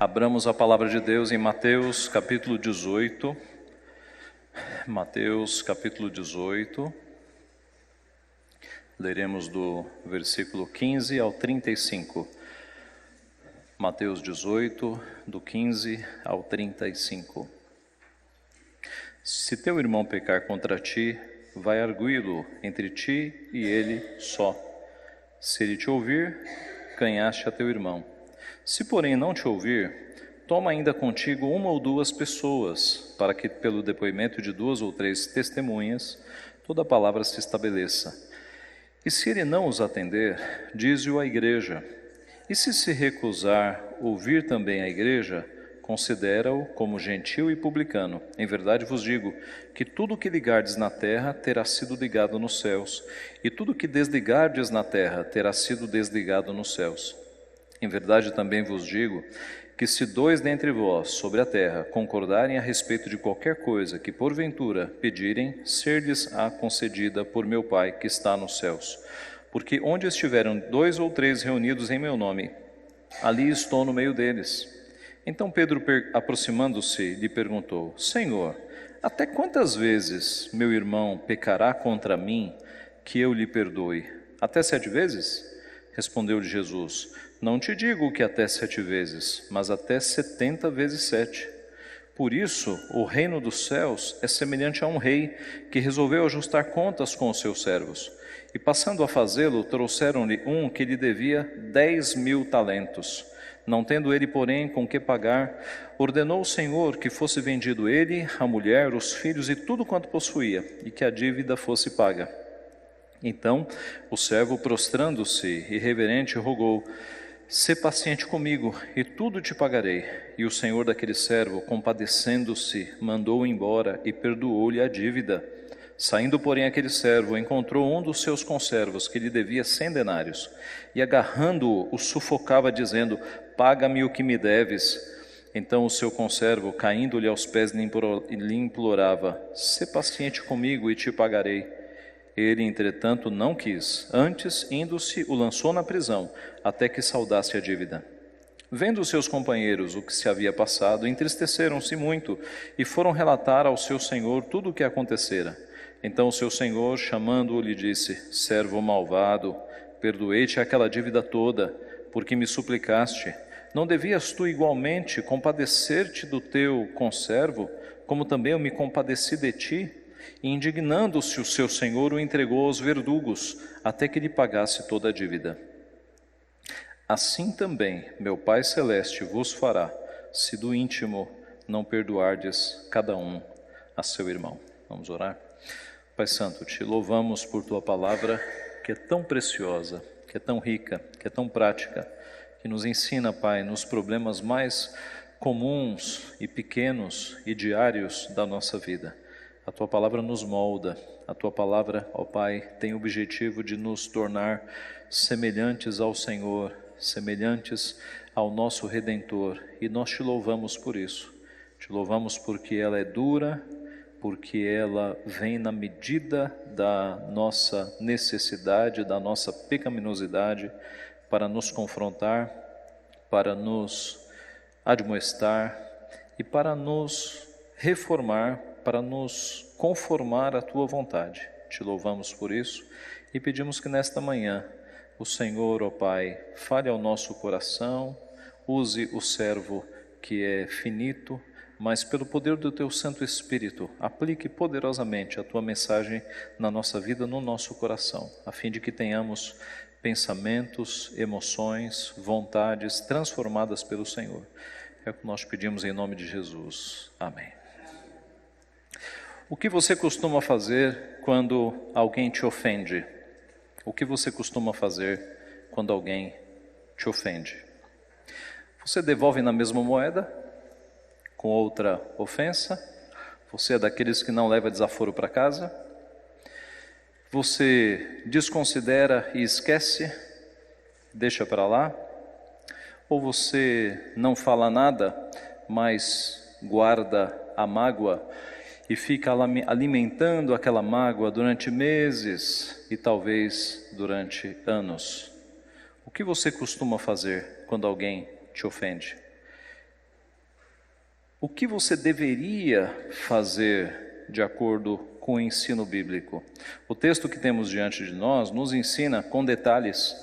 Abramos a palavra de Deus em Mateus capítulo 18. Mateus capítulo 18. Leremos do versículo 15 ao 35. Mateus 18, do 15 ao 35. Se teu irmão pecar contra ti, vai arguí-lo entre ti e ele só. Se ele te ouvir, ganhaste a teu irmão. Se porém não te ouvir, toma ainda contigo uma ou duas pessoas, para que pelo depoimento de duas ou três testemunhas, toda a palavra se estabeleça. E se ele não os atender, dize-o à igreja. E se recusar ouvir também a igreja, considera-o como gentil e publicano. Em verdade vos digo que tudo o que ligardes na terra terá sido ligado nos céus, e tudo o que desligardes na terra terá sido desligado nos céus. Em verdade também vos digo que se dois dentre vós sobre a terra concordarem a respeito de qualquer coisa que porventura pedirem, ser-lhes-á concedida por meu Pai que está nos céus. Porque onde estiveram dois ou três reunidos em meu nome, ali estou no meio deles. Então Pedro, aproximando-se, lhe perguntou: Senhor, até quantas vezes meu irmão pecará contra mim, que eu lhe perdoe? Até 7 vezes? Respondeu-lhe Jesus: Não te digo que até 7 vezes, mas até 70 vezes 7. Por isso, o reino dos céus é semelhante a um rei que resolveu ajustar contas com os seus servos. E passando a fazê-lo, trouxeram-lhe um que lhe devia 10.000 talentos. Não tendo ele, porém, com que pagar, ordenou o Senhor que fosse vendido ele, a mulher, os filhos e tudo quanto possuía, e que a dívida fosse paga. Então o servo, prostrando-se e reverente, rogou: Sê paciente comigo, e tudo te pagarei. E o senhor daquele servo, compadecendo-se, mandou-o embora e perdoou-lhe a dívida. Saindo, porém, aquele servo encontrou um dos seus conservos que lhe devia 100 denários, e agarrando-o, o sufocava, dizendo: Paga-me o que me deves. Então o seu conservo, caindo-lhe aos pés, lhe implorava: Sê paciente comigo e te pagarei. Ele, entretanto, não quis. Antes, indo-se, o lançou na prisão, até que saldasse a dívida. Vendo os seus companheiros o que se havia passado, entristeceram-se muito e foram relatar ao seu senhor tudo o que acontecera. Então o seu senhor, chamando-o, lhe disse: Servo malvado, perdoei-te aquela dívida toda, porque me suplicaste. Não devias tu igualmente compadecer-te do teu conservo, como também eu me compadeci de ti? E indignando-se o seu senhor, o entregou aos verdugos, até que lhe pagasse toda a dívida. Assim também meu Pai Celeste vos fará, se do íntimo não perdoardes cada um a seu irmão. Vamos orar? Pai Santo, te louvamos por tua palavra, que é tão preciosa, que é tão rica, que é tão prática, que nos ensina, Pai, nos problemas mais comuns e pequenos e diários da nossa vida. A tua palavra nos molda, a tua palavra, ó Pai, tem o objetivo de nos tornar semelhantes ao Senhor, semelhantes ao nosso Redentor, e nós te louvamos por isso. Te louvamos porque ela é dura, porque ela vem na medida da nossa necessidade, da nossa pecaminosidade, para nos confrontar, para nos admoestar e para nos reformar, para nos conformar à tua vontade. Te louvamos por isso e pedimos que nesta manhã o Senhor, ó Pai, fale ao nosso coração, use o servo que é finito, mas pelo poder do teu Santo Espírito, aplique poderosamente a tua mensagem na nossa vida, no nosso coração, a fim de que tenhamos pensamentos, emoções, vontades transformadas pelo Senhor. É o que nós pedimos em nome de Jesus. Amém. O que você costuma fazer quando alguém te ofende? O que você costuma fazer quando alguém te ofende? Você devolve na mesma moeda, com outra ofensa? Você é daqueles que não leva desaforo para casa? Você desconsidera e esquece? Deixa para lá? Ou você não fala nada, mas guarda a mágoa e fica alimentando aquela mágoa durante meses e talvez durante anos? O que você costuma fazer quando alguém te ofende? O que você deveria fazer de acordo com o ensino bíblico? O texto que temos diante de nós nos ensina com detalhes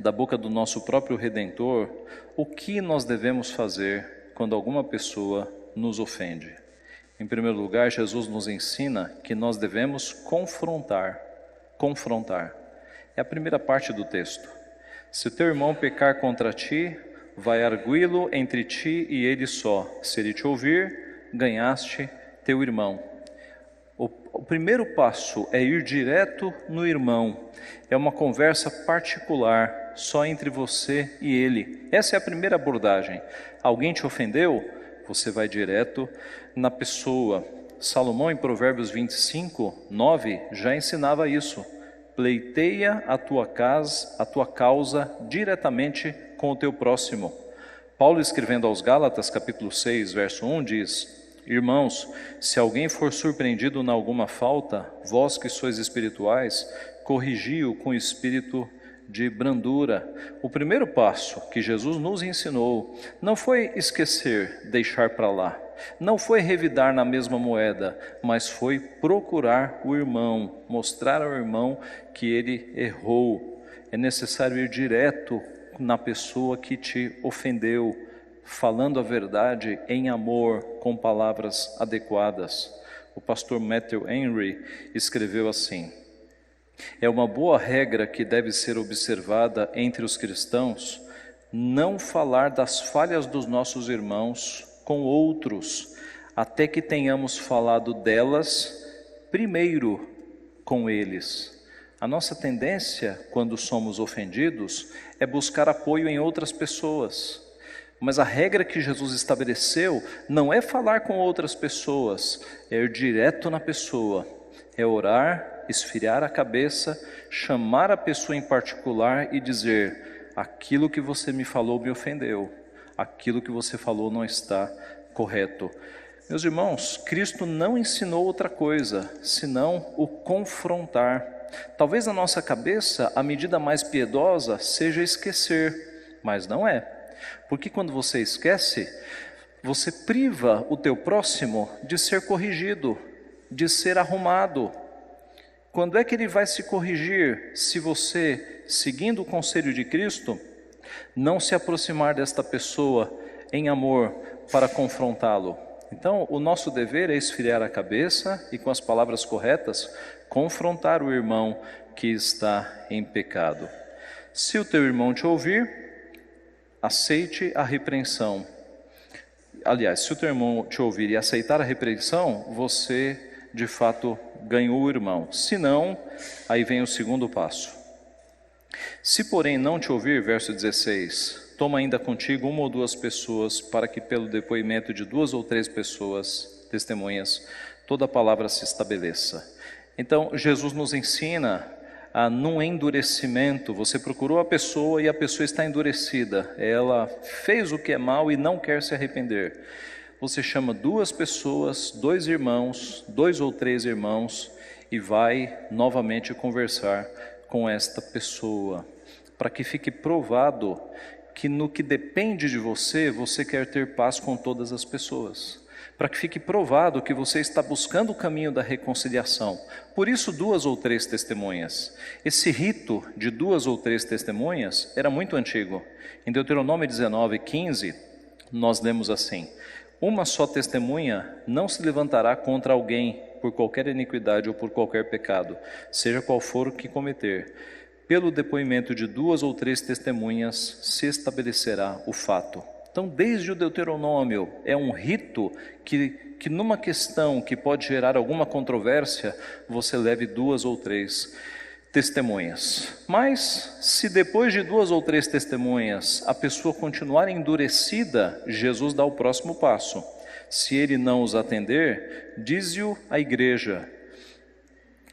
da boca do nosso próprio Redentor o que nós devemos fazer quando alguma pessoa nos ofende. Em primeiro lugar, Jesus nos ensina que nós devemos confrontar. É a primeira parte do texto. Se teu irmão pecar contra ti, vai arguí-lo entre ti e ele só. Se ele te ouvir, ganhaste teu irmão. O primeiro passo é ir direto no irmão. É uma conversa particular, só entre você e ele. Essa é a primeira abordagem. Alguém te ofendeu? Você vai direto na pessoa. Salomão, em Provérbios 25, 9, já ensinava isso. Pleiteia a tua causa diretamente com o teu próximo. Paulo, escrevendo aos Gálatas, capítulo 6, verso 1, diz: Irmãos, se alguém for surpreendido em alguma falta, vós que sois espirituais, corrigi-o com espírito de brandura. O primeiro passo que Jesus nos ensinou não foi esquecer, deixar para lá, não foi revidar na mesma moeda, mas foi procurar o irmão, mostrar ao irmão que ele errou. É necessário ir direto na pessoa que te ofendeu, falando a verdade em amor, com palavras adequadas. O pastor Matthew Henry escreveu assim: é uma boa regra que deve ser observada entre os cristãos não falar das falhas dos nossos irmãos com outros, até que tenhamos falado delas primeiro com eles. A nossa tendência, quando somos ofendidos, é buscar apoio em outras pessoas. Mas a regra que Jesus estabeleceu não é falar com outras pessoas, é ir direto na pessoa, é orar, esfriar a cabeça, chamar a pessoa em particular e dizer: aquilo que você me falou me ofendeu, aquilo que você falou não está correto. Meus irmãos, Cristo não ensinou outra coisa, senão o confrontar. Talvez na nossa cabeça a medida mais piedosa seja esquecer, mas não é. Porque quando você esquece, você priva o teu próximo de ser corrigido, de ser arrumado. Quando é que ele vai se corrigir se você, seguindo o conselho de Cristo, não se aproximar desta pessoa em amor para confrontá-lo? Então, o nosso dever é esfriar a cabeça e, com as palavras corretas, confrontar o irmão que está em pecado. Se o teu irmão te ouvir, aceite a repreensão. Aliás, se o teu irmão te ouvir e aceitar a repreensão, você, de fato, ganhou o irmão. Se não, aí vem o segundo passo. Se, porém, não te ouvir, verso 16, toma ainda contigo uma ou duas pessoas, para que pelo depoimento de 2 ou 3 pessoas, testemunhas, toda a palavra se estabeleça. Então, Jesus nos ensina a, num endurecimento, você procurou a pessoa e a pessoa está endurecida, ela fez o que é mal e não quer se arrepender. Você chama 2 pessoas, 2 irmãos, 2 ou 3 irmãos e vai novamente conversar com esta pessoa, para que fique provado que no que depende de você, você quer ter paz com todas as pessoas. Para que fique provado que você está buscando o caminho da reconciliação. Por isso 2 ou 3 testemunhas. Esse rito de 2 ou 3 testemunhas era muito antigo. Em Deuteronômio 19:15, nós lemos assim: uma só testemunha não se levantará contra alguém por qualquer iniquidade ou por qualquer pecado, seja qual for o que cometer. Pelo depoimento de 2 ou 3 testemunhas se estabelecerá o fato. Então, desde o Deuteronômio, é um rito que numa questão que pode gerar alguma controvérsia, você leve 2 ou 3 testemunhas. Mas, se depois de 2 ou 3 testemunhas, a pessoa continuar endurecida, Jesus dá o próximo passo. Se ele não os atender, dize-o à igreja.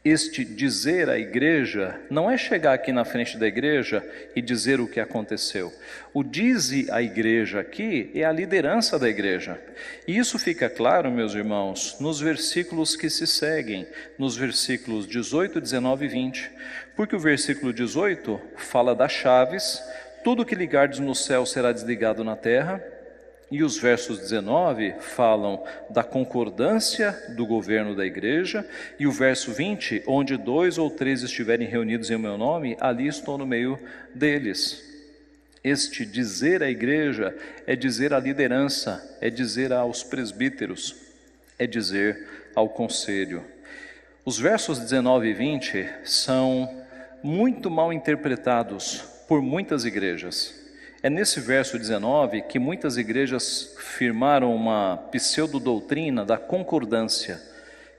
Este dizer à igreja não é chegar aqui na frente da igreja e dizer o que aconteceu. O dize à igreja aqui é a liderança da igreja. E isso fica claro, meus irmãos, nos versículos que se seguem, nos versículos 18, 19 e 20. Porque o versículo 18 fala das chaves: tudo que ligardes no céu será desligado na terra, E os versos 19 falam da concordância do governo da igreja, e o verso 20, onde 2 ou 3 estiverem reunidos em meu nome, ali estou no meio deles. Este dizer à igreja é dizer à liderança, é dizer aos presbíteros, é dizer ao conselho. Os versos 19 e 20 são muito mal interpretados por muitas igrejas. É nesse verso 19 que muitas igrejas firmaram uma pseudo-doutrina da concordância,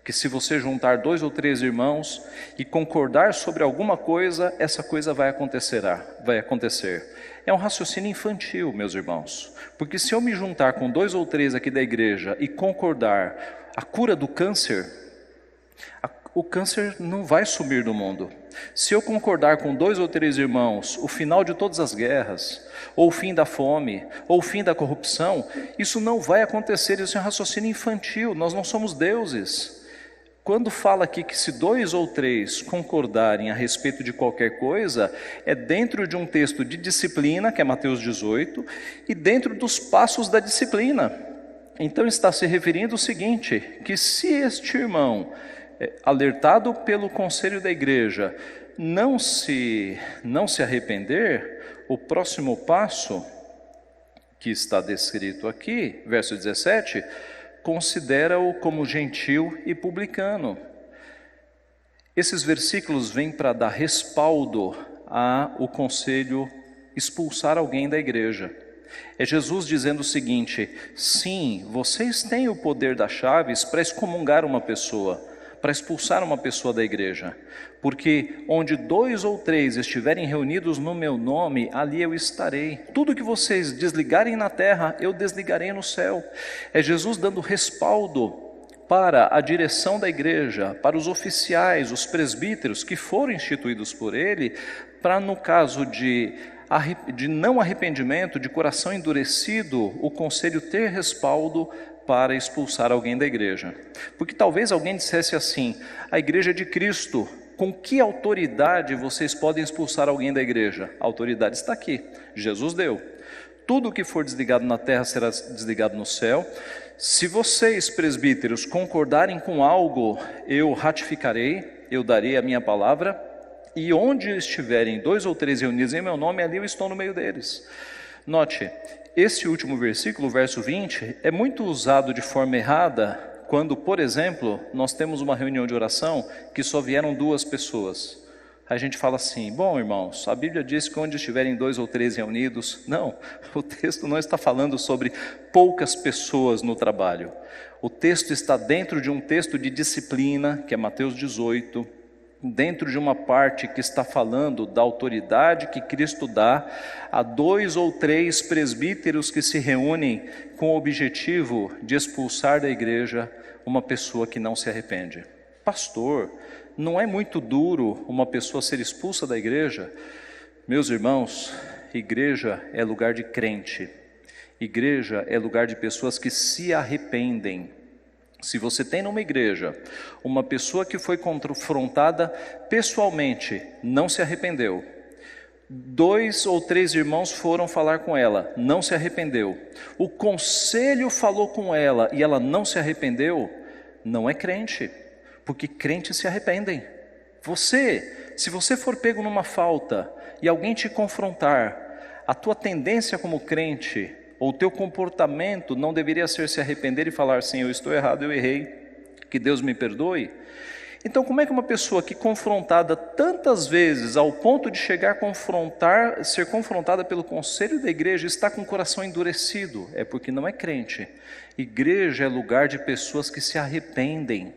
que se você juntar 2 ou 3 irmãos e concordar sobre alguma coisa, essa coisa vai acontecer. É um raciocínio infantil, meus irmãos, porque se eu me juntar com 2 ou 3 aqui da igreja e concordar a cura do câncer, o câncer não vai sumir do mundo. Se eu concordar com 2 ou 3 irmãos o final de todas as guerras, ou o fim da fome, ou o fim da corrupção, isso não vai acontecer. Isso é um raciocínio infantil. Nós não somos deuses. Quando fala aqui que se 2 ou 3 concordarem a respeito de qualquer coisa, é dentro de um texto de disciplina, que é Mateus 18, e dentro dos passos da disciplina. Então está se referindo ao seguinte, que se este irmão, alertado pelo conselho da igreja, não se arrepender, o próximo passo, que está descrito aqui, verso 17, considera-o como gentil e publicano. Esses versículos vêm para dar respaldo ao conselho expulsar alguém da igreja. É Jesus dizendo o seguinte: sim, vocês têm o poder das chaves para excomungar uma pessoa, para expulsar uma pessoa da igreja, porque onde 2 ou 3 estiverem reunidos no meu nome, ali eu estarei. Tudo que vocês desligarem na terra, eu desligarei no céu. É Jesus dando respaldo para a direção da igreja, para os oficiais, os presbíteros que foram instituídos por ele, para no caso de não arrependimento, de coração endurecido, o conselho ter respaldo para expulsar alguém da igreja. Porque talvez alguém dissesse assim: a igreja é de Cristo, com que autoridade vocês podem expulsar alguém da igreja? A autoridade está aqui, Jesus deu. Tudo que for desligado na terra será desligado no céu. Se vocês, presbíteros, concordarem com algo, eu ratificarei, eu darei a minha palavra, e onde estiverem 2 ou 3 reunidos em meu nome, ali eu estou no meio deles. Note, esse último versículo, verso 20, é muito usado de forma errada quando, por exemplo, nós temos uma reunião de oração que só vieram 2 pessoas. A gente fala assim: bom, irmãos, a Bíblia diz que onde estiverem 2 ou 3 reunidos. Não, o texto não está falando sobre poucas pessoas no trabalho. O texto está dentro de um texto de disciplina, que é Mateus 18, dentro de uma parte que está falando da autoridade que Cristo dá a 2 ou 3 presbíteros que se reúnem com o objetivo de expulsar da igreja uma pessoa que não se arrepende. Pastor, não é muito duro uma pessoa ser expulsa da igreja? Meus irmãos, igreja é lugar de crente, igreja é lugar de pessoas que se arrependem. Se você tem numa igreja uma pessoa que foi confrontada pessoalmente, não se arrependeu, 2 ou 3 irmãos foram falar com ela, não se arrependeu, o conselho falou com ela e ela não se arrependeu, não é crente, porque crentes se arrependem. Se você for pego numa falta e alguém te confrontar, a tua tendência como crente, ou o teu comportamento não deveria ser se arrepender e falar assim: eu estou errado, eu errei, que Deus me perdoe. Então como é que uma pessoa que confrontada tantas vezes ao ponto de chegar a ser confrontada pelo conselho da igreja, está com o coração endurecido? É porque não é crente. Igreja é lugar de pessoas que se arrependem.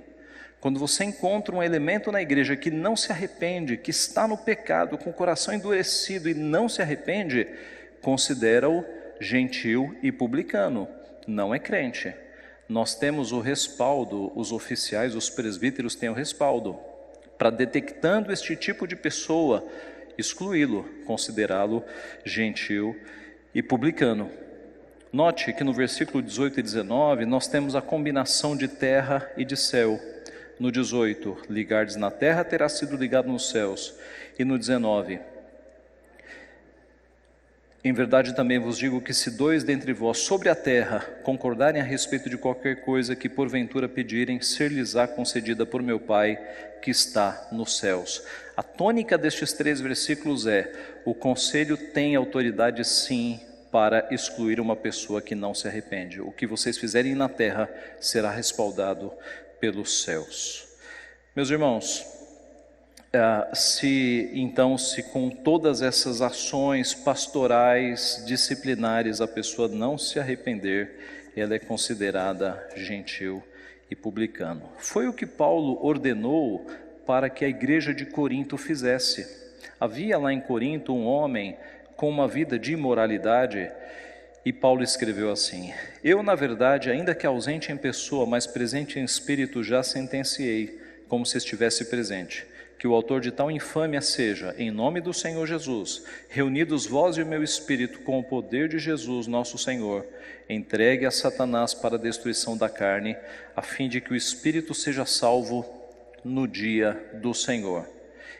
Quando você encontra um elemento na igreja que não se arrepende, que está no pecado, com o coração endurecido e não se arrepende, considera-o gentil e publicano, não é crente. Nós temos o respaldo, os oficiais, os presbíteros têm o respaldo, para detectando este tipo de pessoa, excluí-lo, considerá-lo gentil e publicano. Note que no versículo 18 e 19, nós temos a combinação de terra e de céu. No 18, ligardes na terra, terá sido ligado nos céus. E no 19, Em verdade também vos digo que se 2 dentre vós sobre a terra concordarem a respeito de qualquer coisa que porventura pedirem, ser-lhes-á concedida por meu Pai que está nos céus. A tônica destes 3 versículos é: o conselho tem autoridade sim para excluir uma pessoa que não se arrepende. O que vocês fizerem na terra será respaldado pelos céus. Meus irmãos, se com todas essas ações pastorais, disciplinares, a pessoa não se arrepender, ela é considerada gentil e publicano. Foi o que Paulo ordenou para que a igreja de Corinto fizesse. Havia lá em Corinto um homem com uma vida de imoralidade, e Paulo escreveu assim: eu, na verdade, ainda que ausente em pessoa, mas presente em espírito, já sentenciei, como se estivesse presente, que o autor de tal infâmia seja, em nome do Senhor Jesus, reunidos vós e o meu espírito com o poder de Jesus nosso Senhor, entregue a Satanás para a destruição da carne, a fim de que o espírito seja salvo no dia do Senhor.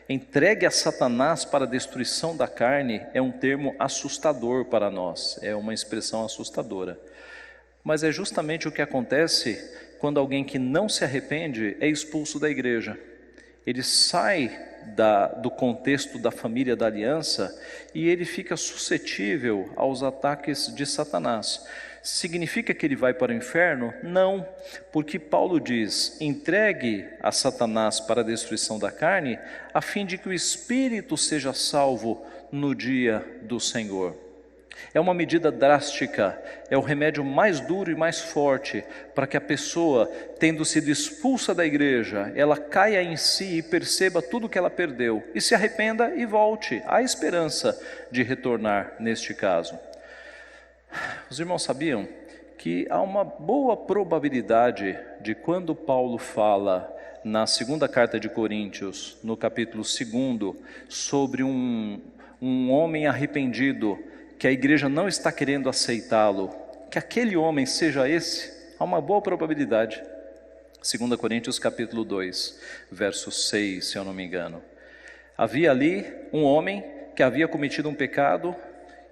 Entregue a Satanás para a destruição da carne é um termo assustador para nós, é uma expressão assustadora. Mas é justamente o que acontece quando alguém que não se arrepende é expulso da igreja. Ele sai do contexto da família da aliança e ele fica suscetível aos ataques de Satanás. Significa que ele vai para o inferno? Não, porque Paulo diz: entregue a Satanás para a destruição da carne, a fim de que o espírito seja salvo no dia do Senhor. É uma medida drástica, é o remédio mais duro e mais forte para que a pessoa, tendo sido expulsa da igreja, ela caia em si e perceba tudo o que ela perdeu e se arrependa e volte. Há esperança de retornar neste caso. Os irmãos sabiam que há uma boa probabilidade de quando Paulo fala na segunda carta de Coríntios, no capítulo 2, sobre um homem arrependido, que a igreja não está querendo aceitá-lo, que aquele homem seja esse, há uma boa probabilidade. 2 Coríntios capítulo 2, verso 6, se eu não me engano. Havia ali um homem que havia cometido um pecado,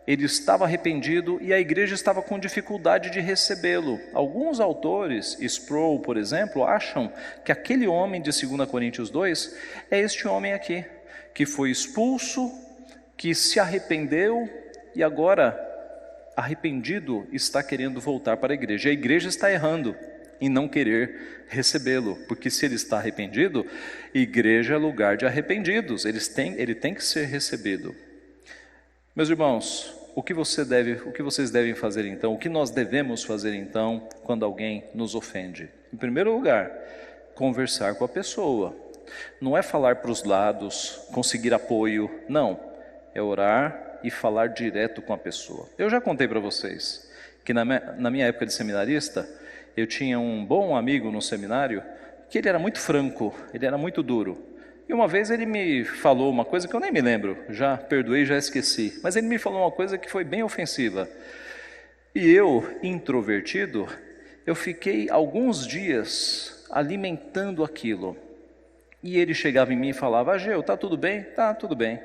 ele estava arrependido e a igreja estava com dificuldade de recebê-lo. Alguns autores, Sproul, por exemplo, acham que aquele homem de 2 Coríntios 2 é este homem aqui, que foi expulso, que se arrependeu e agora, arrependido, está querendo voltar para a igreja. E a igreja está errando em não querer recebê-lo, porque se ele está arrependido, igreja é lugar de arrependidos, ele tem que ser recebido. Meus irmãos, o que vocês devem fazer então? O que nós devemos fazer então quando alguém nos ofende? Em primeiro lugar, conversar com a pessoa. Não é falar para os lados, conseguir apoio, não. É orar e falar direto com a pessoa. Eu já contei para vocês que na minha época de seminarista, eu tinha um bom amigo no seminário que ele era muito franco, ele era muito duro. E uma vez ele me falou uma coisa que eu nem me lembro, já perdoei, já esqueci. Mas ele me falou uma coisa que foi bem ofensiva. E eu, introvertido, eu fiquei alguns dias alimentando aquilo. E ele chegava em mim e falava: Ageu, tá tudo bem? Tá tudo bem.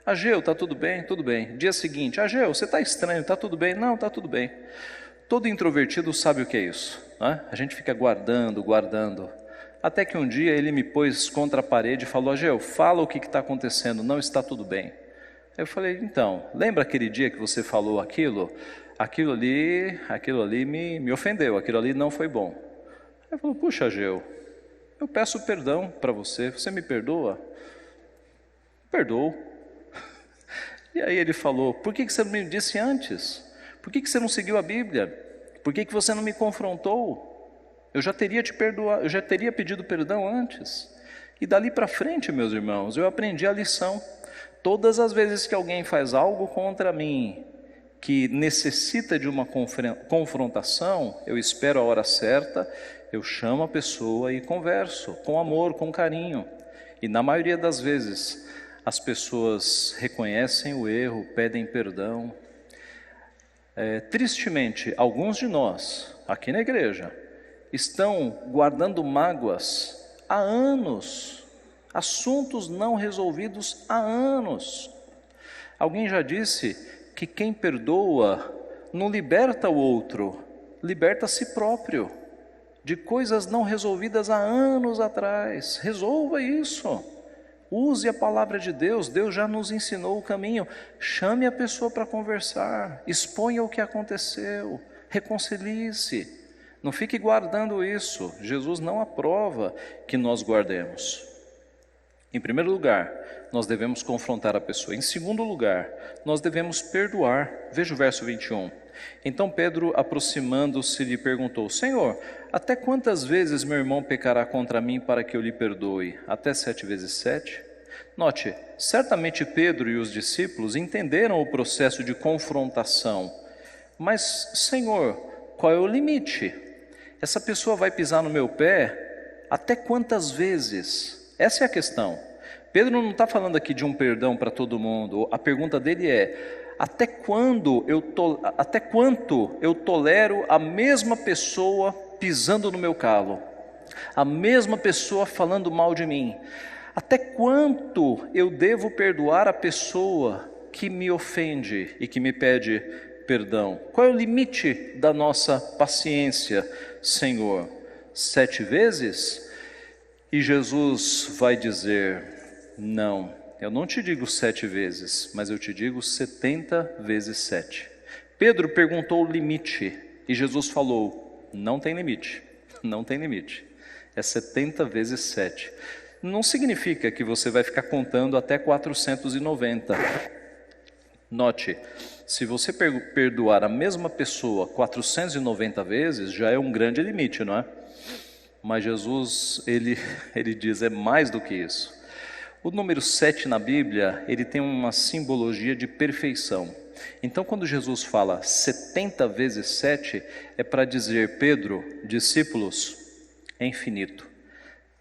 Ageu, tá tudo bem? Tudo bem. Dia seguinte: Ageu, você tá estranho, tá tudo bem? Não, tá tudo bem. Todo introvertido sabe o que é isso, né? A gente fica guardando. Até que um dia ele me pôs contra a parede e falou: Ageu, fala o que está acontecendo, não está tudo bem. Eu falei: então, lembra aquele dia que você falou aquilo? Aquilo ali me ofendeu, aquilo ali não foi bom. Ele falou: puxa, Ageu, eu peço perdão para você, você me perdoa? Perdoo. E aí ele falou: por que você não me disse antes? Por que você não seguiu a Bíblia? Por que você não me confrontou? Eu já teria te perdoado, eu já teria pedido perdão antes. E dali para frente, meus irmãos, eu aprendi a lição. Todas as vezes que alguém faz algo contra mim, que necessita de uma confrontação, eu espero a hora certa, eu chamo a pessoa e converso, com amor, com carinho. E na maioria das vezes, as pessoas reconhecem o erro, pedem perdão. Tristemente, alguns de nós, aqui na igreja, estão guardando mágoas há anos, assuntos não resolvidos há anos. Alguém já disse que quem perdoa não liberta o outro, liberta a si próprio, de coisas não resolvidas há anos atrás. Resolva isso. Use a palavra de Deus, Deus já nos ensinou o caminho. Chame a pessoa para conversar, exponha o que aconteceu, reconcilie-se. Não fique guardando isso, Jesus não aprova que nós guardemos. Em primeiro lugar, nós devemos confrontar a pessoa. Em segundo lugar, nós devemos perdoar. Veja o verso 21. Então Pedro, aproximando-se, lhe perguntou: Senhor, até quantas vezes meu irmão pecará contra mim para que eu lhe perdoe? Até 7 vezes 7? Note, certamente Pedro e os discípulos entenderam o processo de confrontação. Mas, Senhor, qual é o limite? Essa pessoa vai pisar no meu pé até quantas vezes? Essa é a questão. Pedro não está falando aqui de um perdão para todo mundo. A pergunta dele é: até quanto eu tolero a mesma pessoa pisando no meu calo? A mesma pessoa falando mal de mim? Até quanto eu devo perdoar a pessoa que me ofende e que me pede perdão? Qual é o limite da nossa paciência, Senhor? 7 vezes? E Jesus vai dizer: não, eu não te digo 7 vezes, mas eu te digo 70 vezes 7. Pedro perguntou o limite e Jesus falou: não tem limite, não tem limite, é 70 vezes 7. Não significa que você vai ficar contando até 490. Note, se você perdoar a mesma pessoa 490 vezes, já é um grande limite, não é? Mas Jesus, ele diz, é mais do que isso. O número 7 na Bíblia, ele tem uma simbologia de perfeição. Então, quando Jesus fala 70 vezes 7, é para dizer: Pedro, discípulos, é infinito.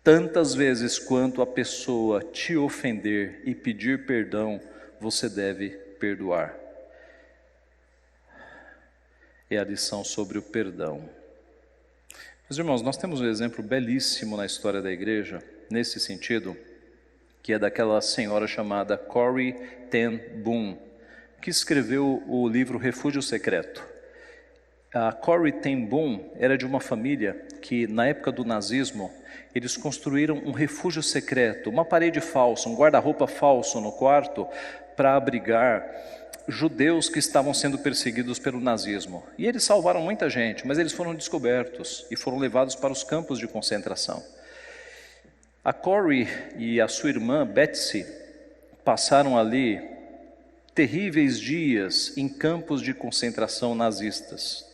Tantas vezes quanto a pessoa te ofender e pedir perdão, você deve perdoar. É a lição sobre o perdão. Meus irmãos, nós temos um exemplo belíssimo na história da igreja, nesse sentido, que é daquela senhora chamada Corrie ten Boom, que escreveu o livro Refúgio Secreto. A Corrie ten Boom era de uma família que, na época do nazismo, eles construíram um refúgio secreto, uma parede falsa, um guarda-roupa falso no quarto, para abrigar judeus que estavam sendo perseguidos pelo nazismo. E eles salvaram muita gente, mas eles foram descobertos e foram levados para os campos de concentração. A Corrie e a sua irmã Betsy passaram ali terríveis dias em campos de concentração nazistas,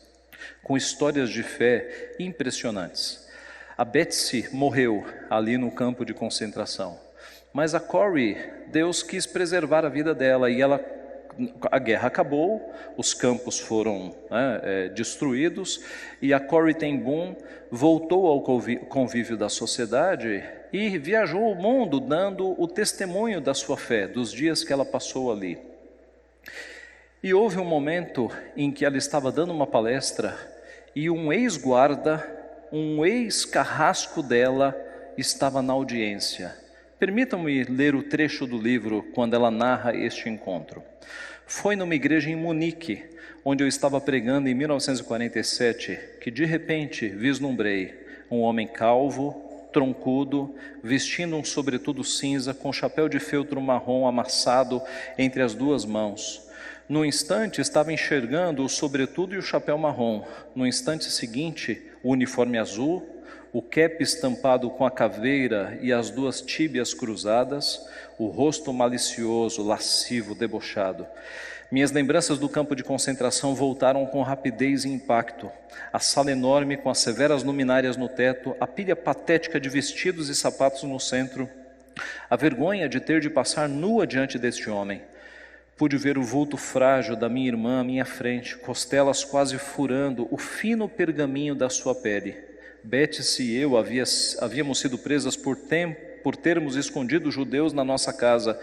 com histórias de fé impressionantes. A Betsy morreu ali no campo de concentração, mas a Corrie, Deus quis preservar a vida dela e a guerra acabou, os campos foram destruídos e a Corrie ten Boom voltou ao convívio da sociedade e viajou o mundo dando o testemunho da sua fé, dos dias que ela passou ali. E houve um momento em que ela estava dando uma palestra e um ex-guarda, um ex-carrasco dela estava na audiência. Permitam-me ler o trecho do livro quando ela narra este encontro. Foi numa igreja em Munique, onde eu estava pregando em 1947, que de repente vislumbrei um homem calvo, troncudo, vestindo um sobretudo cinza, com chapéu de feltro marrom amassado entre as duas mãos. No instante estava enxergando o sobretudo e o chapéu marrom. No instante seguinte, o uniforme azul, o cap estampado com a caveira e as duas tíbias cruzadas, o rosto malicioso, lascivo, debochado. Minhas lembranças do campo de concentração voltaram com rapidez e impacto. A sala enorme com as severas luminárias no teto, a pilha patética de vestidos e sapatos no centro, a vergonha de ter de passar nua diante deste homem. Pude ver o vulto frágil da minha irmã à minha frente, costelas quase furando o fino pergaminho da sua pele. Betsy e eu havíamos sido presas por termos escondido judeus na nossa casa,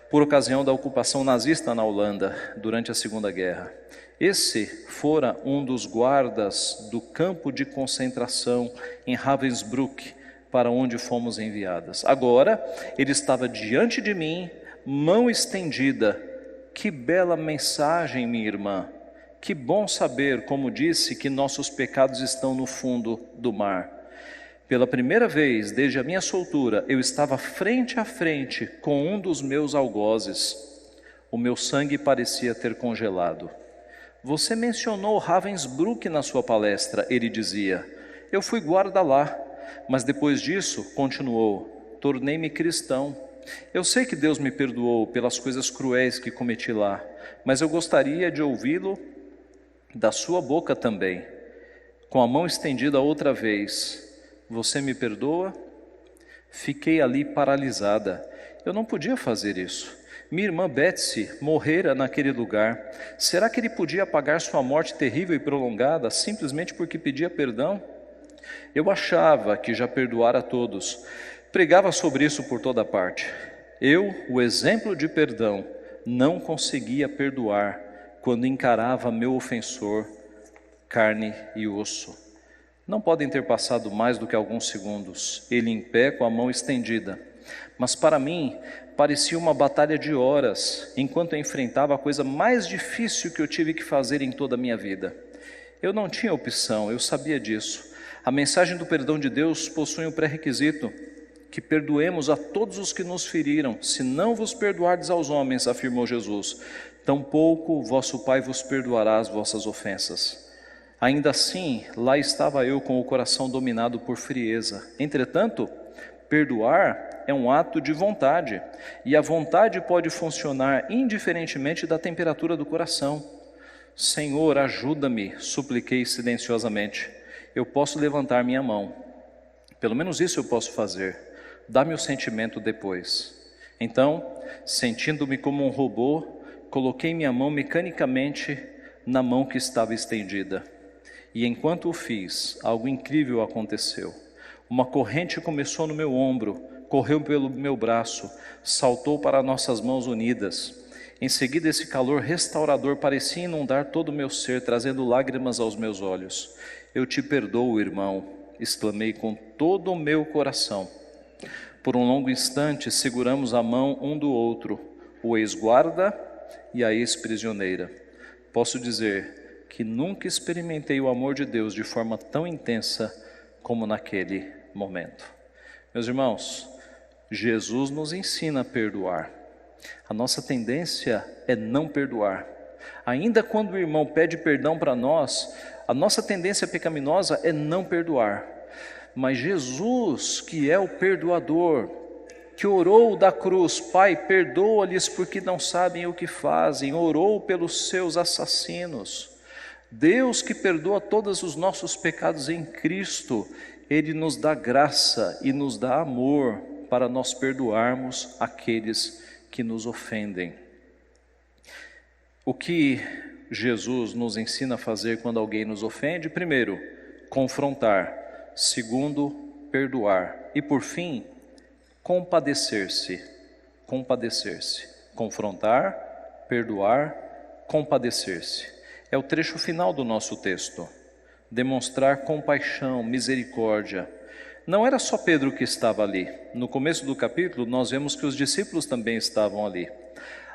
por ocasião da ocupação nazista na Holanda, durante a Segunda Guerra. Esse fora um dos guardas do campo de concentração em Ravensbrück, para onde fomos enviadas. Agora, ele estava diante de mim, mão estendida, Que bela mensagem, minha irmã. Que bom saber, como disse, que nossos pecados estão no fundo do mar. Pela primeira vez, desde a minha soltura, eu estava frente a frente com um dos meus algozes. O meu sangue parecia ter congelado. Você mencionou Ravensbrück na sua palestra, ele dizia. Eu fui guarda lá, mas depois disso, continuou, tornei-me cristão. Eu sei que Deus me perdoou pelas coisas cruéis que cometi lá, mas eu gostaria de ouvi-lo da sua boca também. Com a mão estendida outra vez, você me perdoa? Fiquei ali paralisada. Eu não podia fazer isso. Minha irmã Betsy morrera naquele lugar. Será que ele podia apagar sua morte terrível e prolongada simplesmente porque pedia perdão? Eu achava que já perdoara a todos. Pregava sobre isso por toda parte. Eu, o exemplo de perdão, não conseguia perdoar quando encarava meu ofensor, carne e osso. Não podem ter passado mais do que alguns segundos, ele em pé com a mão estendida. Mas para mim, parecia uma batalha de horas, enquanto eu enfrentava a coisa mais difícil que eu tive que fazer em toda a minha vida. Eu não tinha opção, eu sabia disso. A mensagem do perdão de Deus possui um pré-requisito, que perdoemos a todos os que nos feriram. Se não vos perdoardes aos homens, afirmou Jesus, tampouco vosso Pai vos perdoará as vossas ofensas. Ainda assim, lá estava eu com o coração dominado por frieza. Entretanto, perdoar é um ato de vontade, e a vontade pode funcionar indiferentemente da temperatura do coração. Senhor, ajuda-me, supliquei silenciosamente. Eu posso levantar minha mão. Pelo menos isso eu posso fazer. Dá-me o sentimento depois. Então, sentindo-me como um robô, coloquei minha mão mecanicamente na mão que estava estendida. E enquanto o fiz, algo incrível aconteceu. Uma corrente começou no meu ombro, correu pelo meu braço, saltou para nossas mãos unidas. Em seguida, esse calor restaurador parecia inundar todo o meu ser, trazendo lágrimas aos meus olhos. Eu te perdoo, irmão, exclamei com todo o meu coração. Por um longo instante, seguramos a mão um do outro, o ex-guarda e a ex-prisioneira. Posso dizer que nunca experimentei o amor de Deus de forma tão intensa como naquele momento. Meus irmãos, Jesus nos ensina a perdoar. A nossa tendência é não perdoar. Ainda quando o irmão pede perdão para nós, a nossa tendência pecaminosa é não perdoar. Mas Jesus, que é o perdoador, que orou da cruz, Pai, perdoa-lhes porque não sabem o que fazem, orou pelos seus assassinos. Deus que perdoa todos os nossos pecados em Cristo, Ele nos dá graça e nos dá amor para nós perdoarmos aqueles que nos ofendem. O que Jesus nos ensina a fazer quando alguém nos ofende? Primeiro, confrontar. Segundo, perdoar. E por fim, compadecer-se. Compadecer-se. Confrontar, perdoar, compadecer-se. É o trecho final do nosso texto. Demonstrar compaixão, misericórdia. Não era só Pedro que estava ali. No começo do capítulo, nós vemos que os discípulos também estavam ali.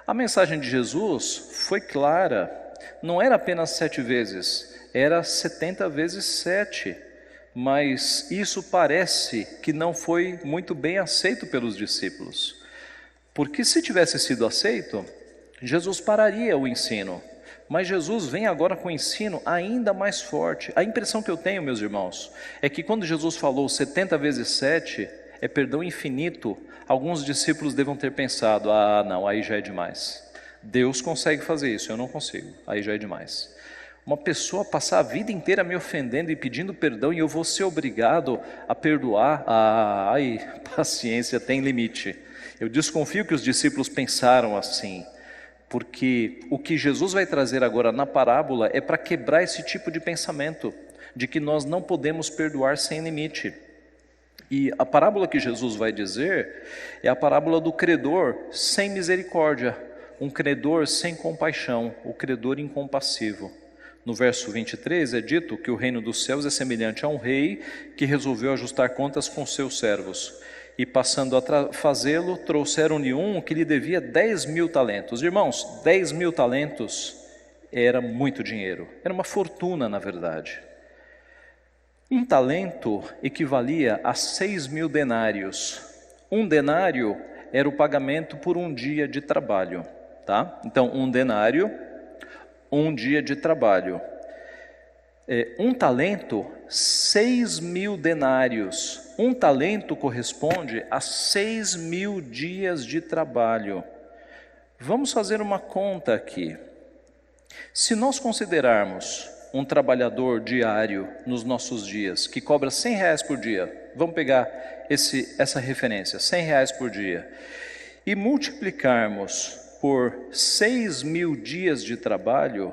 A mensagem de Jesus foi clara. Não era apenas 7 vezes, era 70 vezes 7. Mas isso parece que não foi muito bem aceito pelos discípulos. Porque se tivesse sido aceito, Jesus pararia o ensino. Mas Jesus vem agora com o ensino ainda mais forte. A impressão que eu tenho, meus irmãos, é que quando Jesus falou 70 vezes 7, é perdão infinito, alguns discípulos devam ter pensado, não, aí já é demais. Deus consegue fazer isso, eu não consigo, aí já é demais. Uma pessoa passar a vida inteira me ofendendo e pedindo perdão e eu vou ser obrigado a perdoar, paciência tem limite. Eu desconfio que os discípulos pensaram assim. Porque o que Jesus vai trazer agora na parábola é para quebrar esse tipo de pensamento, de que nós não podemos perdoar sem limite. E a parábola que Jesus vai dizer é a parábola do credor sem misericórdia, um credor sem compaixão, o credor incompassivo. No verso 23 é dito que o reino dos céus é semelhante a um rei que resolveu ajustar contas com seus servos. E passando a fazê-lo, trouxeram-lhe um que lhe devia 10.000 talentos. Irmãos, 10.000 talentos era muito dinheiro, era uma fortuna na verdade. Um talento equivalia a 6.000 denários. Um denário era o pagamento por um dia de trabalho, tá? Então, um denário, um dia de trabalho. Um talento, 6.000 denários. Um talento corresponde a 6.000 dias de trabalho. Vamos fazer uma conta aqui. Se nós considerarmos um trabalhador diário nos nossos dias, que cobra R$100 por dia, vamos pegar essa referência, R$100 por dia, e multiplicarmos por 6.000 dias de trabalho,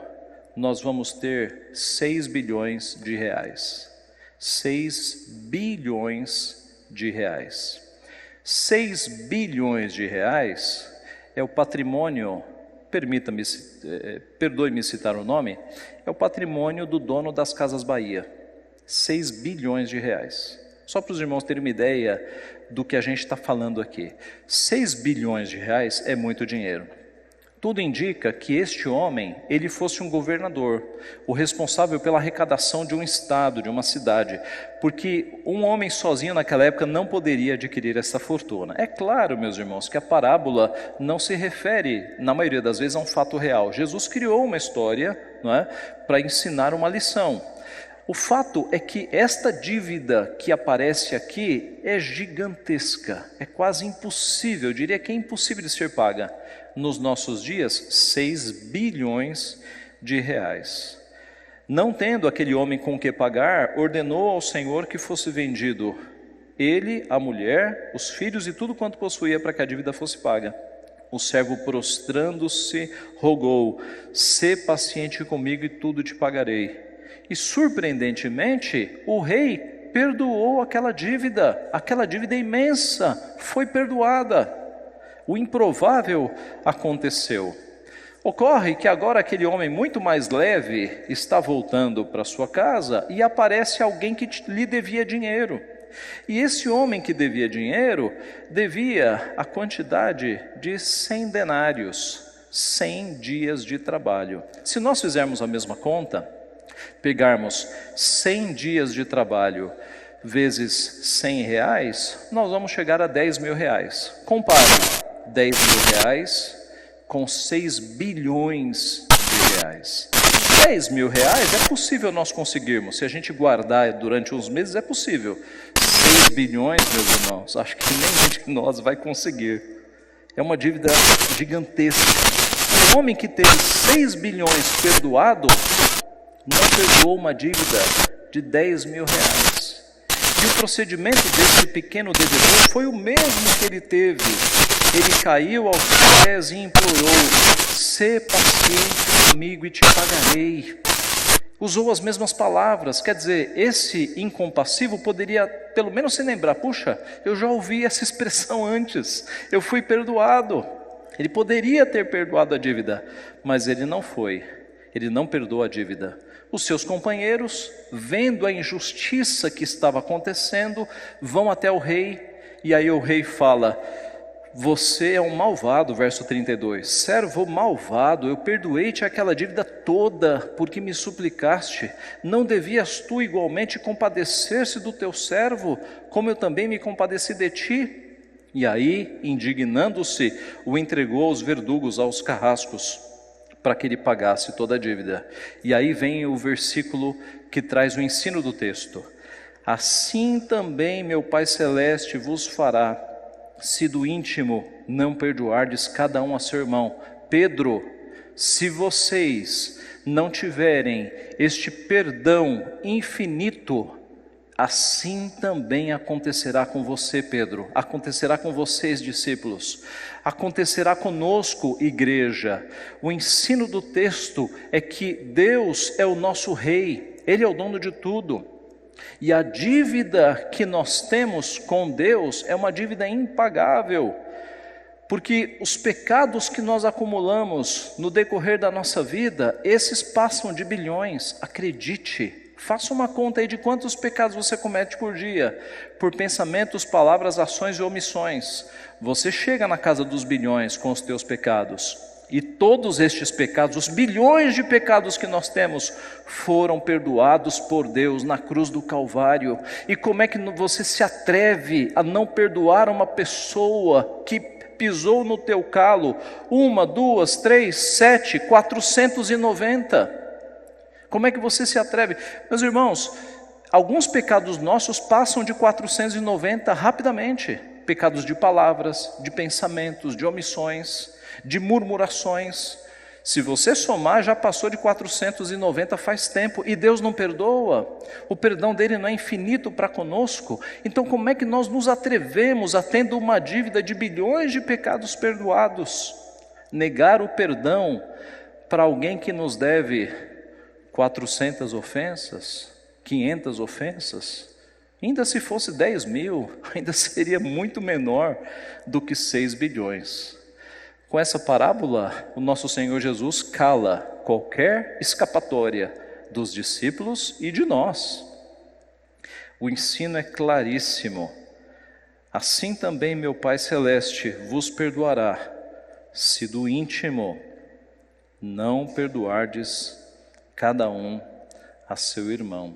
nós vamos ter 6 bilhões de reais. 6 bilhões de reais. 6 bilhões de reais é o patrimônio, perdoe-me citar o nome, é o patrimônio do dono das Casas Bahia. 6 bilhões de reais. Só para os irmãos terem uma ideia do que a gente está falando aqui. 6 bilhões de reais é muito dinheiro. Tudo indica que este homem, ele fosse um governador, o responsável pela arrecadação de um estado, de uma cidade, porque um homem sozinho naquela época não poderia adquirir essa fortuna. É claro, meus irmãos, que a parábola não se refere, na maioria das vezes, a um fato real. Jesus criou uma história, não é, para ensinar uma lição. O fato é que esta dívida que aparece aqui é gigantesca, é quase impossível, eu diria que é impossível de ser paga. Nos nossos dias, 6 bilhões de reais. Não tendo aquele homem com que pagar, ordenou ao Senhor que fosse vendido ele, a mulher, os filhos e tudo quanto possuía para que a dívida fosse paga. O servo, prostrando-se, rogou: sê paciente comigo e tudo te pagarei. E surpreendentemente, o rei perdoou aquela dívida imensa, foi perdoada. O improvável aconteceu. Ocorre que agora aquele homem muito mais leve está voltando para sua casa e aparece alguém que lhe devia dinheiro. E esse homem que devia dinheiro, devia a quantidade de 100 denários, 100 dias de trabalho. Se nós fizermos a mesma conta, pegarmos 100 dias de trabalho vezes R$100, nós vamos chegar a 10.000 reais. Compare 10.000 reais com 6 bilhões de reais. 10.000 reais é possível nós conseguirmos, se a gente guardar durante uns meses é possível. 6 bilhões, meus irmãos, acho que nenhum de nós vai conseguir. É uma dívida gigantesca. Um homem que teve 6 bilhões perdoado, não perdoou uma dívida de 10.000 reais. E o procedimento desse pequeno devedor foi o mesmo que ele teve. Ele caiu aos pés e implorou: sê paciente comigo e te pagarei. Usou as mesmas palavras, quer dizer, esse incompassivo poderia pelo menos se lembrar: puxa, eu já ouvi essa expressão antes, eu fui perdoado. Ele poderia ter perdoado a dívida, mas ele não foi, ele não perdoou a dívida. Os seus companheiros, vendo a injustiça que estava acontecendo, vão até o rei, e aí o rei fala: você é um malvado, verso 32, servo malvado, eu perdoei-te aquela dívida toda, porque me suplicaste. Não devias tu igualmente compadecer-se do teu servo, como eu também me compadeci de ti? E aí, indignando-se, o entregou aos verdugos, aos carrascos, para que ele pagasse toda a dívida. E aí vem o versículo que traz o ensino do texto: assim também meu Pai Celeste vos fará, se do íntimo não perdoardes cada um a seu irmão. Pedro, se vocês não tiverem este perdão infinito, assim também acontecerá com você, Pedro, acontecerá com vocês, discípulos, acontecerá conosco, igreja. O ensino do texto é que Deus é o nosso Rei, Ele é o dono de tudo. E a dívida que nós temos com Deus é uma dívida impagável, porque os pecados que nós acumulamos no decorrer da nossa vida, esses passam de bilhões, acredite. Faça uma conta aí de quantos pecados você comete por dia, por pensamentos, palavras, ações e omissões. Você chega na casa dos bilhões com os teus pecados. E todos estes pecados, os bilhões de pecados que nós temos, foram perdoados por Deus na cruz do Calvário. E como é que você se atreve a não perdoar uma pessoa que pisou no teu calo 1, 2, 3, 7, 490? Como é que você se atreve? Meus irmãos, alguns pecados nossos passam de 490 rapidamente. Pecados de palavras, de pensamentos, de omissões, de murmurações. Se você somar, já passou de 490 faz tempo, e Deus não perdoa. O perdão dele não é infinito para conosco. Então como é que nós nos atrevemos a, tendo uma dívida de bilhões de pecados perdoados, negar o perdão para alguém que nos deve 400 ofensas, 500 ofensas? Ainda se fosse 10 mil, ainda seria muito menor do que 6 bilhões. Com essa parábola, o nosso Senhor Jesus cala qualquer escapatória dos discípulos e de nós. O ensino é claríssimo. Assim também meu Pai Celeste vos perdoará, se do íntimo não perdoardes cada um a seu irmão.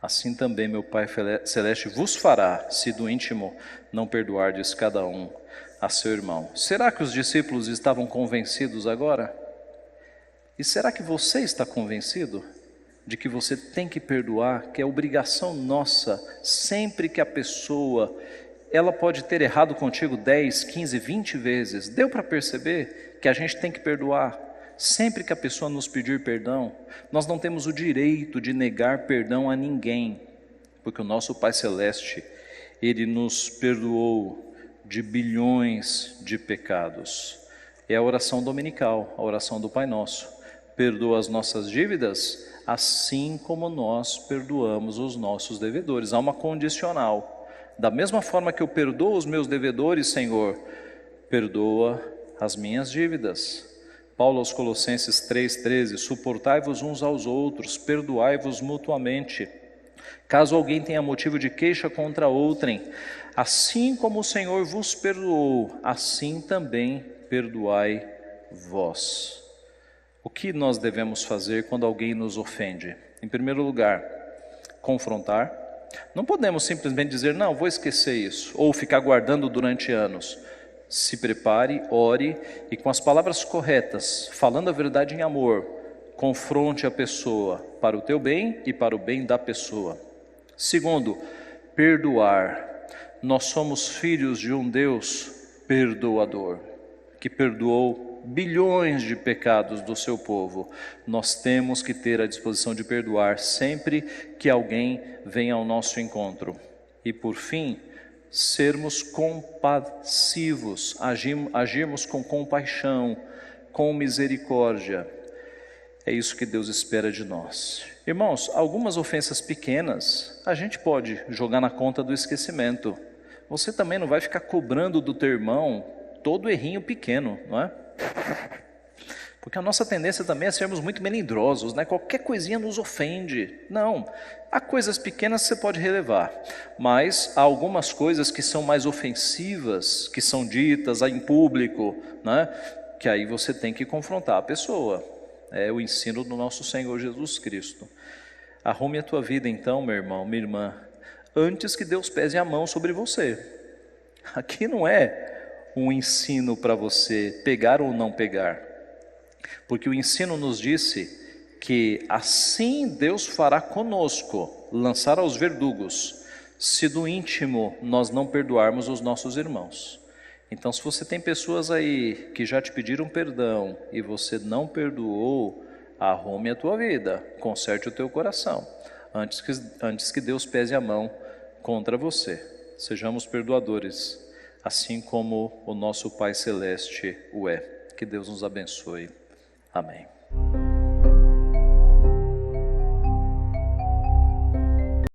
Assim também meu Pai Celeste vos fará, se do íntimo não perdoardes cada um a seu irmão. Será que os discípulos estavam convencidos agora? E será que você está convencido de que você tem que perdoar, que é obrigação nossa, sempre que a pessoa, ela pode ter errado contigo 10, 15, 20 vezes, deu para perceber que a gente tem que perdoar? Sempre que a pessoa nos pedir perdão, nós não temos o direito de negar perdão a ninguém, porque o nosso Pai Celeste, Ele nos perdoou de bilhões de pecados. É a oração dominical, a oração do Pai Nosso. Perdoa as nossas dívidas, assim como nós perdoamos os nossos devedores. Há uma condicional. Da mesma forma que eu perdoo os meus devedores, Senhor, perdoa as minhas dívidas. Paulo aos Colossenses 3,13, suportai-vos uns aos outros, perdoai-vos mutuamente. Caso alguém tenha motivo de queixa contra outrem, assim como o Senhor vos perdoou, assim também perdoai vós. O que nós devemos fazer quando alguém nos ofende? Em primeiro lugar, confrontar. Não podemos simplesmente dizer, não, vou esquecer isso, ou ficar guardando durante anos. Se prepare, ore e com as palavras corretas, falando a verdade em amor, confronte a pessoa para o teu bem e para o bem da pessoa. Segundo, perdoar. Nós somos filhos de um Deus perdoador, que perdoou bilhões de pecados do seu povo. Nós temos que ter a disposição de perdoar sempre que alguém venha ao nosso encontro. E por fim, sermos compassivos, agirmos com compaixão, com misericórdia. É isso que Deus espera de nós. Irmãos, algumas ofensas pequenas a gente pode jogar na conta do esquecimento. Você também não vai ficar cobrando do teu irmão todo errinho pequeno, não é? Porque a nossa tendência também é sermos muito melindrosos, né? Qualquer coisinha nos ofende. Não, há coisas pequenas que você pode relevar, mas há algumas coisas que são mais ofensivas, que são ditas em público, né? Que aí você tem que confrontar a pessoa. É o ensino do nosso Senhor Jesus Cristo. Arrume a tua vida então, meu irmão, minha irmã, antes que Deus pese a mão sobre você. Aqui não é um ensino para você pegar ou não pegar, porque o ensino nos disse que assim Deus fará conosco, lançar aos verdugos, se do íntimo nós não perdoarmos os nossos irmãos. Então, se você tem pessoas aí que já te pediram perdão e você não perdoou, arrume a tua vida, conserte o teu coração, antes que Deus pese a mão contra você. Sejamos perdoadores, assim como o nosso Pai Celeste o é. Que Deus nos abençoe. Amém.